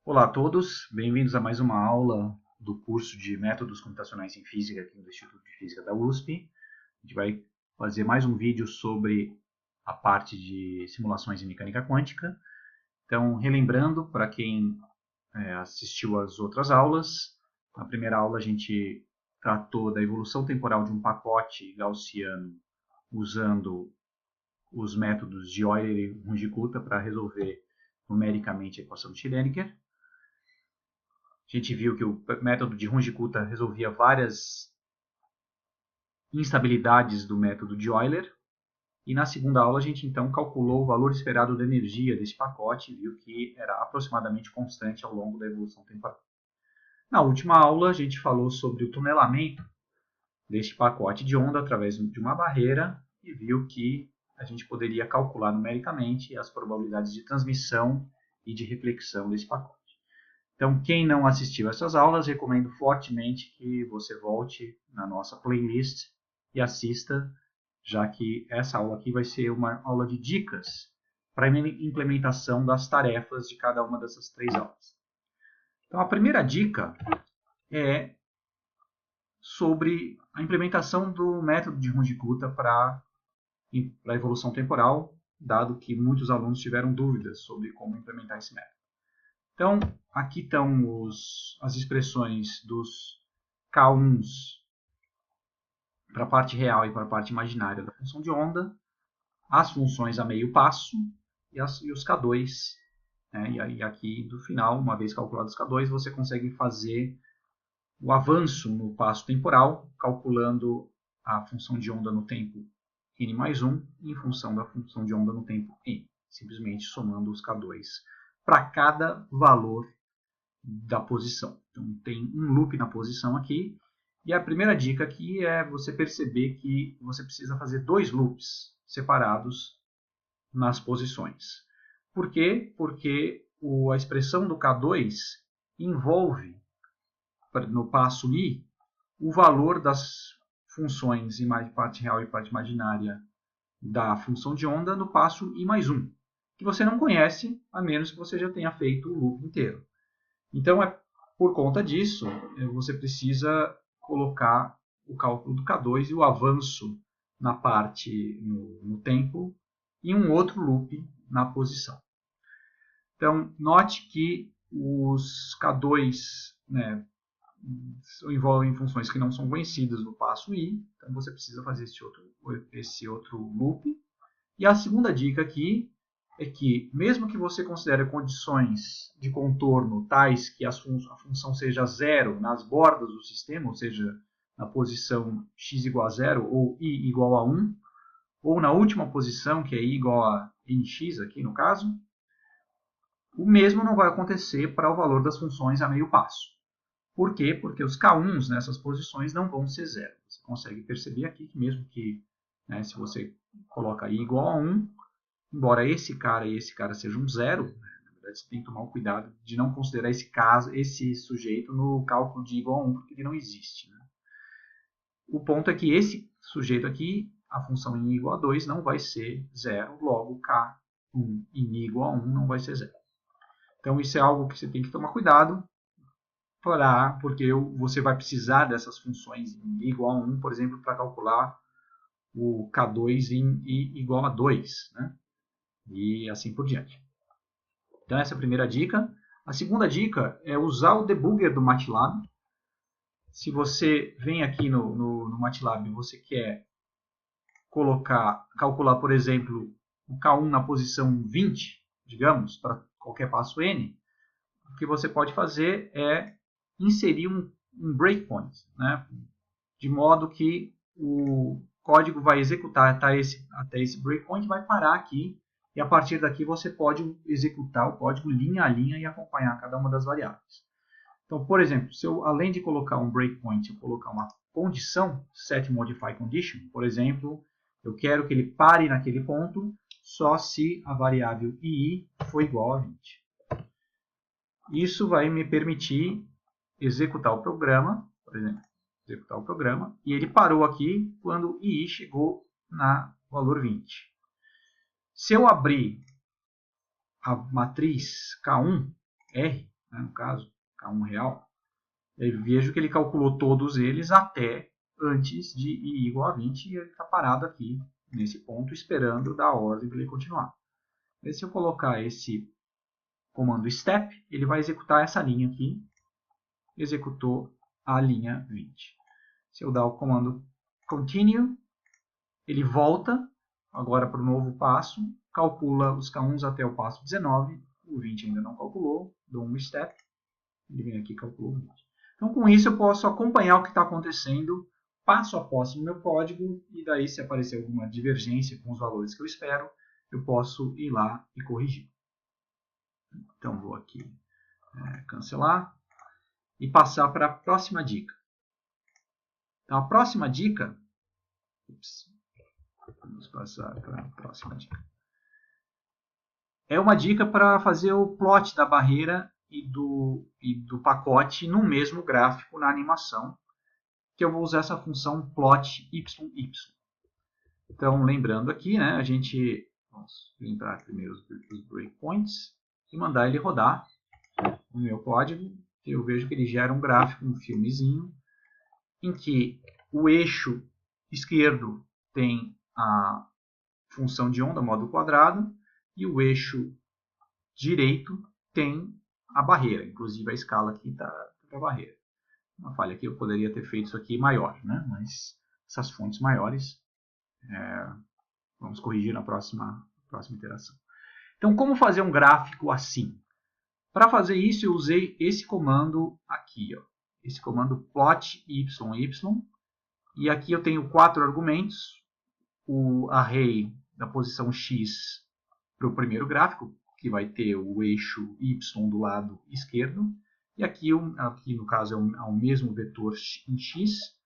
Olá a todos, bem-vindos a mais uma aula do curso de Métodos Computacionais em Física aqui do Instituto de Física da USP. A gente vai fazer mais um vídeo sobre a parte de simulações em mecânica quântica. Então, relembrando, para quem assistiu às outras aulas, na primeira aula a gente tratou da evolução temporal de um pacote gaussiano usando os métodos de Euler e Runge-Kutta para resolver numericamente a equação de Schrödinger. A gente viu que o método de Runge-Kutta resolvia várias instabilidades do método de Euler. E na segunda aula a gente então calculou o valor esperado da energia desse pacote e viu que era aproximadamente constante ao longo da evolução temporal. Na última aula a gente falou sobre o tunelamento deste pacote de onda através de uma barreira e viu que a gente poderia calcular numericamente as probabilidades de transmissão e de reflexão desse pacote. Então, quem não assistiu a essas aulas, recomendo fortemente que você volte na nossa playlist e assista, já que essa aula aqui vai ser uma aula de dicas para a implementação das tarefas de cada uma dessas três aulas. Então, a primeira dica é sobre a implementação do método de Runge-Kutta para a evolução temporal, dado que muitos alunos tiveram dúvidas sobre como implementar esse método. Então, aqui estão as expressões dos K1s para a parte real e para a parte imaginária da função de onda, as funções a meio passo e os K2. Né? E aqui, do final, uma vez calculados os K2, você consegue fazer o avanço no passo temporal, calculando a função de onda no tempo n mais 1 em função da função de onda no tempo n, simplesmente somando os K2 para cada valor da posição. Então, tem um loop na posição aqui. E a primeira dica aqui é você perceber que você precisa fazer dois loops separados nas posições. Por quê? Porque a expressão do K2 envolve, no passo I, o valor das funções em parte real e parte imaginária da função de onda no passo I mais 1, que você não conhece, a menos que você já tenha feito o loop inteiro. Então, por conta disso, você precisa colocar o cálculo do K2 e o avanço na parte no tempo e um outro loop na posição. Então, note que os K2 envolvem funções que não são conhecidas no passo I, então você precisa fazer esse outro loop. E a segunda dica aqui é que, mesmo que você considere condições de contorno tais que a função seja zero nas bordas do sistema, ou seja, na posição x igual a zero ou i igual a 1, ou na última posição, que é i igual a nx aqui no caso, o mesmo não vai acontecer para o valor das funções a meio passo. Por quê? Porque os K1s nessas posições não vão ser zero. Você consegue perceber aqui que mesmo que, se você coloca i igual a 1, embora esse cara e esse cara sejam zero, na verdade você tem que tomar o cuidado de não considerar esse sujeito no cálculo de i igual a 1, porque ele não existe. Né? O ponto é que esse sujeito aqui, a função em i igual a 2, não vai ser zero, logo K1 em i igual a 1 não vai ser zero. Então isso é algo que você tem que tomar cuidado, porque você vai precisar dessas funções em i igual a 1, por exemplo, para calcular o K2 em i igual a 2, né? E assim por diante. Então essa é a primeira dica. A segunda dica é usar o debugger do MATLAB. Se você vem aqui no MATLAB e você quer calcular, por exemplo, o K1 na posição 20, digamos, para qualquer passo n, o que você pode fazer é inserir um breakpoint, né? De modo que o código vai executar até esse breakpoint, vai parar aqui, e a partir daqui você pode executar o código linha a linha e acompanhar cada uma das variáveis. Então, por exemplo, se eu, além de colocar um breakpoint, eu colocar uma condição, set modify condition, por exemplo, eu quero que ele pare naquele ponto só se a variável ii for igual a 20. Isso vai me permitir executar o programa, por exemplo, e ele parou aqui quando ii chegou na valor 20. Se eu abrir a matriz K1, R, né, no caso, K1 real, eu vejo que ele calculou todos eles até antes de I igual a 20 e ele está parado aqui, nesse ponto, esperando dar a ordem para ele continuar. E se eu colocar esse comando step, ele vai executar essa linha aqui, executou a linha 20. Se eu dar o comando continue, ele volta agora para o novo passo, calcula os K1s até o passo 19, o 20 ainda não calculou, dou um step, ele vem aqui e calculou o 20. Então, com isso, eu posso acompanhar o que está acontecendo passo a passo no meu código, e daí, se aparecer alguma divergência com os valores que eu espero, eu posso ir lá e corrigir. Então, vou aqui cancelar e passar para a próxima dica. Então, a próxima dica... Vamos passar para a próxima dica. É uma dica para fazer o plot da barreira e do pacote no mesmo gráfico na animação, que eu vou usar essa função plot YY. Então, lembrando aqui, né, vamos lembrar primeiro os breakpoints e mandar ele rodar no meu código. Eu vejo que ele gera um gráfico, um filmezinho, em que o eixo esquerdo tem a função de onda, modo quadrado, e o eixo direito tem a barreira, inclusive a escala aqui está a barreira. Uma falha aqui, eu poderia ter feito isso aqui maior, né? Mas essas fontes maiores, vamos corrigir na próxima iteração. Então, como fazer um gráfico assim? Para fazer isso, eu usei esse comando aqui, ó, esse comando plot YY, e aqui eu tenho 4 argumentos, o array da posição x para o primeiro gráfico, que vai ter o eixo y do lado esquerdo, e aqui no caso é o mesmo vetor em x,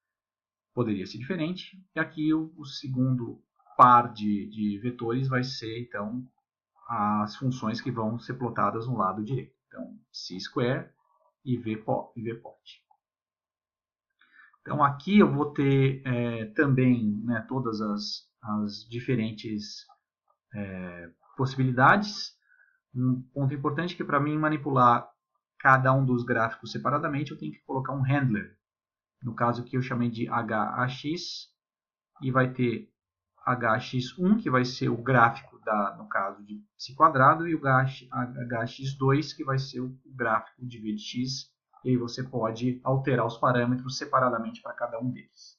poderia ser diferente, e aqui o segundo par de vetores vai ser então as funções que vão ser plotadas no lado direito. Então, c-square e vpot. Então, aqui eu vou ter também, né, todas as diferentes possibilidades. Um ponto importante é que para mim manipular cada um dos gráficos separadamente, eu tenho que colocar um handler. No caso aqui eu chamei de HAX, e vai ter HX1, que vai ser o gráfico no caso de psi quadrado, e o HX2, que vai ser o gráfico de v de x, e aí você pode alterar os parâmetros separadamente para cada um deles.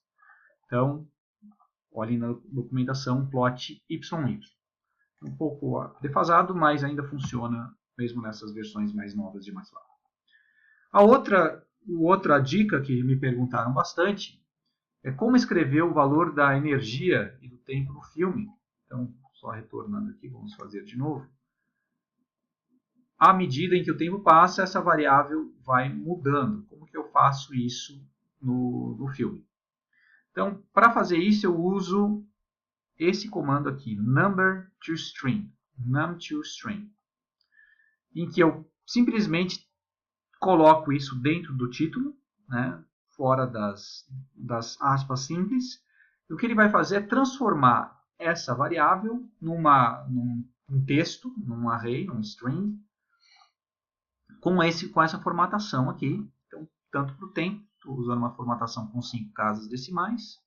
Então, olhem na documentação plot YY. Um pouco defasado, mas ainda funciona mesmo nessas versões mais novas de MATLAB. A outra dica que me perguntaram bastante é como escrever o valor da energia e do tempo no filme. Então, só retornando aqui, vamos fazer de novo. À medida em que o tempo passa, essa variável vai mudando. Como que eu faço isso no filme? Então, para fazer isso, eu uso esse comando aqui, numToString, em que eu simplesmente coloco isso dentro do título, né, fora das aspas simples, e o que ele vai fazer é transformar essa variável num texto, num array, num string, com essa formatação aqui. Então, tanto para o tempo, estou usando uma formatação com 5 casas decimais.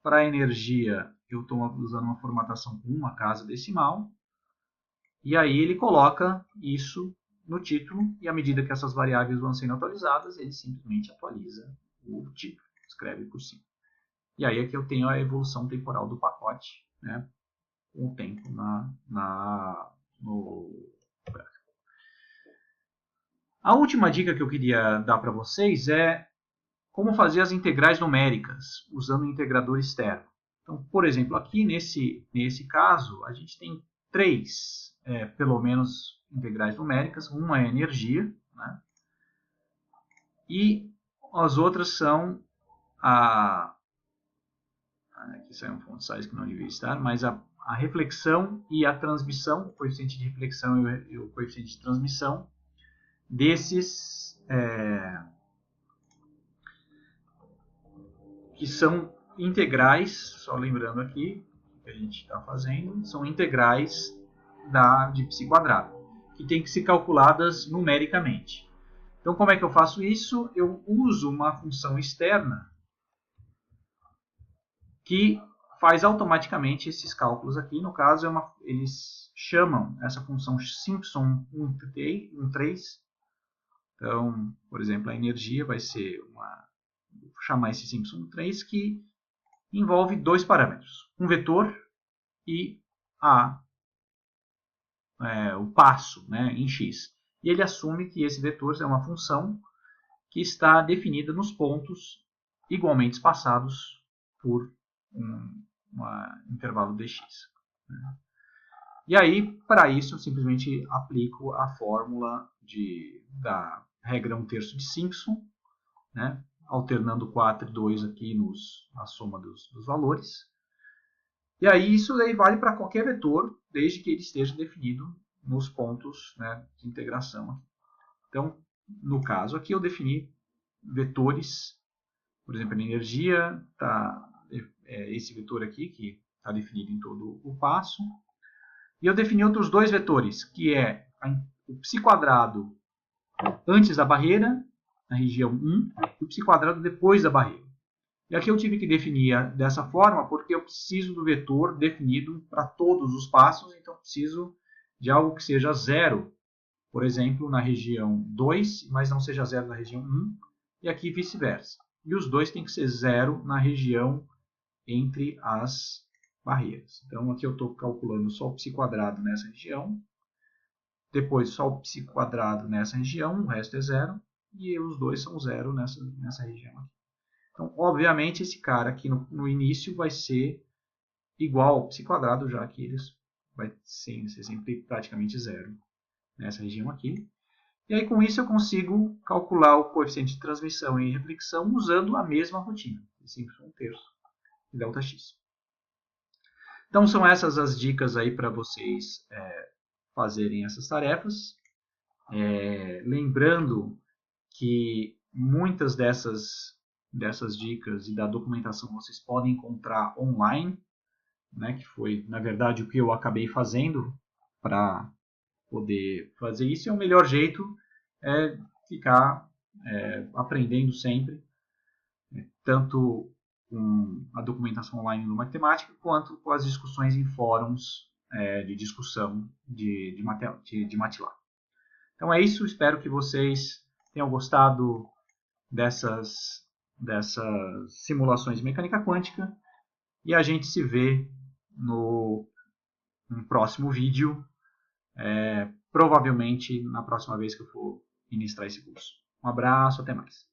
Para a energia, eu estou usando uma formatação com 1 casa decimal. E aí ele coloca isso no título, e à medida que essas variáveis vão sendo atualizadas, ele simplesmente atualiza o título, escreve por cima. E aí aqui eu tenho a evolução temporal do pacote, né, com o tempo no gráfico. A última dica que eu queria dar para vocês é como fazer as integrais numéricas usando o integrador externo. Então, por exemplo, aqui nesse caso, a gente tem 3, pelo menos, integrais numéricas. Uma é energia, né? E as outras são aqui saiu um font size que não devia estar, mas a reflexão e a transmissão, o coeficiente de reflexão e o coeficiente de transmissão desses que são integrais, só lembrando aqui o que a gente está fazendo, são integrais de psi quadrado, que tem que ser calculadas numericamente. Então, como é que eu faço isso? Eu uso uma função externa que faz automaticamente esses cálculos aqui. No caso, eles chamam essa função Simpson 13. Então, por exemplo, a energia vai ser vou chamar esse Simpson 3, que envolve dois parâmetros, um vetor e o passo, né, em x. E ele assume que esse vetor é uma função que está definida nos pontos igualmente espaçados por um intervalo dx. Né? E aí, para isso, eu simplesmente aplico a fórmula da regra 1/3 de Simpson, né? Alternando 4 e 2 aqui na soma dos valores. E aí isso daí vale para qualquer vetor, desde que ele esteja definido nos pontos, né, de integração. Então, no caso aqui, eu defini vetores, por exemplo, a energia, esse vetor aqui, que está definido em todo o passo. E eu defini outros dois vetores, que é o psi² antes da barreira, na região 1, e o psi² depois da barreira. E aqui eu tive que definir dessa forma, porque eu preciso do vetor definido para todos os passos, então eu preciso de algo que seja zero, por exemplo, na região 2, mas não seja zero na região 1, e aqui vice-versa. E os dois têm que ser zero na região entre as barreiras. Então aqui eu estou calculando só o psi² nessa região, depois só o psi² nessa região, o resto é zero, e os dois são zero nessa região aqui. Então, obviamente, esse cara aqui no início vai ser igual ao psi², já que eles vai ser sempre praticamente zero nessa região aqui. E aí, com isso, eu consigo calcular o coeficiente de transmissão e reflexão usando a mesma rotina, Simpson 1/3 e ΔX. Então, são essas as dicas aí para vocês fazerem essas tarefas. Lembrando que muitas dessas dicas e da documentação vocês podem encontrar online, né, que foi, na verdade, o que eu acabei fazendo para poder fazer isso. E o melhor jeito é ficar aprendendo sempre, tanto com a documentação online no Matemática, quanto com as discussões em fóruns de discussão de MATLAB. Então é isso, espero que vocês tenham gostado dessas simulações de mecânica quântica e a gente se vê no próximo vídeo, provavelmente na próxima vez que eu for ministrar esse curso. Um abraço, até mais.